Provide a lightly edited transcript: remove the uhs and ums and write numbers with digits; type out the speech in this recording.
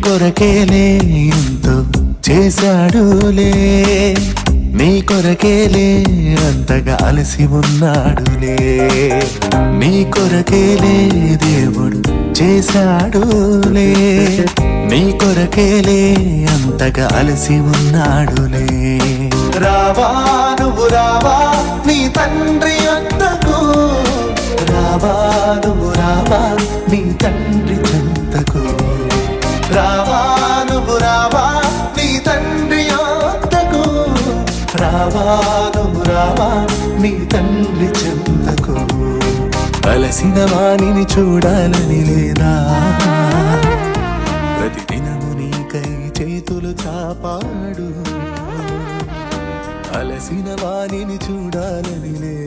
కొరకేలే ఎంతో చేశాడులే, నీ కొరకేలే అంతగా అలసి ఉన్నాడులే, నీ కొరకేలే దేవుడు చేశాడులే, నీ కొరకేలే అంతగా అలసి ఉన్నాడులే. రావా నువ్వు రావా నీ తండ్రి వద్దకు, రావా నువ్వు రావా నీ తండ్రి చెంతకు, రావా నువ్వు రావా నీ తండ్రి వద్దకు, రావా నువ్వు రావా నీ తండ్రి చెంతకు. అలసిన వాణిని చూడాలని లేదా, ప్రతిదినము నీకై చేతులు చాపాడు, అలసిన వాణిని చూడాలని లేదా.